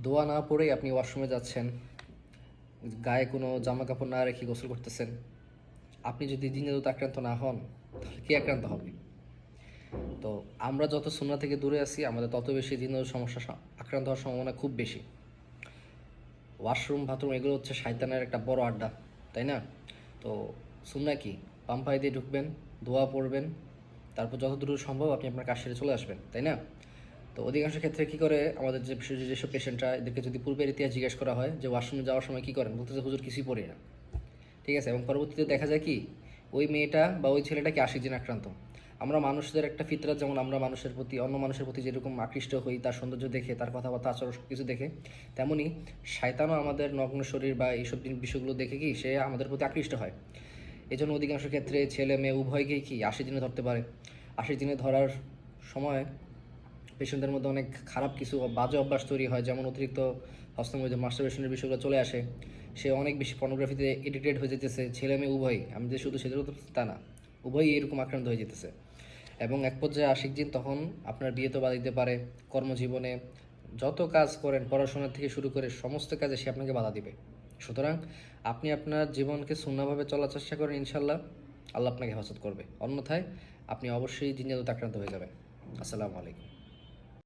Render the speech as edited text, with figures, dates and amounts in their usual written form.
দোয়া না পড়েই আপনি ওয়াশরুমে যাচ্ছেন, গায়ে কোনো জামা কাপড় না রেখে গোসল করতেছেন। আপনি যদি জিনাদুত আক্রান্ত না হন, তাহলে কে আক্রান্ত হবে? তো আমরা যত সুন্নাহ থেকে দূরে আছি, আমাদের তত বেশি জিনাদুত আক্রান্ত হওয়ার সম্ভাবনা খুব বেশি। ওয়াশরুম, বাথরুম এগুলো হচ্ছে শয়তানের একটা বড় আড্ডা, তাই না? তো সুন্নাহ কি? পাম্পাই দিয়ে ঢুকবেন, দোয়া পড়বেন, তারপর যত দ্রুত সম্ভব আপনি আপনার কাজ সেরে চলে আসবেন, তাই না? তো অধিকাংশ ক্ষেত্রে কী করে, আমাদের যেসব পেশেন্টরা, এদেরকে যদি পূর্বের ইতিহাস জিজ্ঞেস করা হয় যে ওয়াশরুমে যাওয়ার সময় কী করেন, বলতেছে হুজুর কিছুই পড়ি না। ঠিক আছে, এবং পরবর্তীতে দেখা যায় কি ওই মেয়েটা বা ওই ছেলেটা কি আশিক আক্রান্ত। আমরা মানুষদের একটা ফিতরাত, যেমন আমরা মানুষের প্রতি, অন্য মানুষের প্রতি যেরকম আকৃষ্ট হই তার সৌন্দর্য দেখে, তার কথাবার্তা, আচরণ সব কিছু দেখে, তেমনি শয়তানও আমাদের নগ্ন শরীর বা এইসব বিষয়গুলো দেখে কি সে আমাদের প্রতি আকৃষ্ট হয়। এই জন্য অধিকাংশ ক্ষেত্রে ছেলে মেয়ে উভয়কেই কি 80 দিনে ধরতে পারে। 80 দিনে ধরার সময় পেশেন্টদের মধ্যে অনেক খারাপ কিছু বাজে অভ্যাস তৈরি হয়, যেমন অতিরিক্ত হস্তমৈথুন, মাস্টারবেশনের বিষয়গুলো চলে আসে। সে অনেক বেশি পর্নোগ্রাফিতে এডিক্টেড হয়ে যেতেছে, ছেলে মেয়ে উভয়ই। আমি যে শুধু সেদেরও তা না, উভয়ই এরকম আক্রান্ত হয়ে যেতেছে। এবং এক পর্যায়ে আশিক জিন তখন আপনার বিয়ে তো বাধা দিতে পারে, কর্মজীবনে যত কাজ করেন, পড়াশোনা থেকে শুরু করে সমস্ত কাজে সে আপনাকে বাধা দিবে। সুতরাং আপনি আপনার জীবনকে সুন্দরভাবে চলার চেষ্টা করেন, ইনশাল্লাহ আল্লাহ আপনাকে হেফাজত করবে। অন্যথায় আপনি অবশ্যই জিন জাদুতে আক্রান্ত হয়ে যাবেন। আসসালামু আলাইকুম।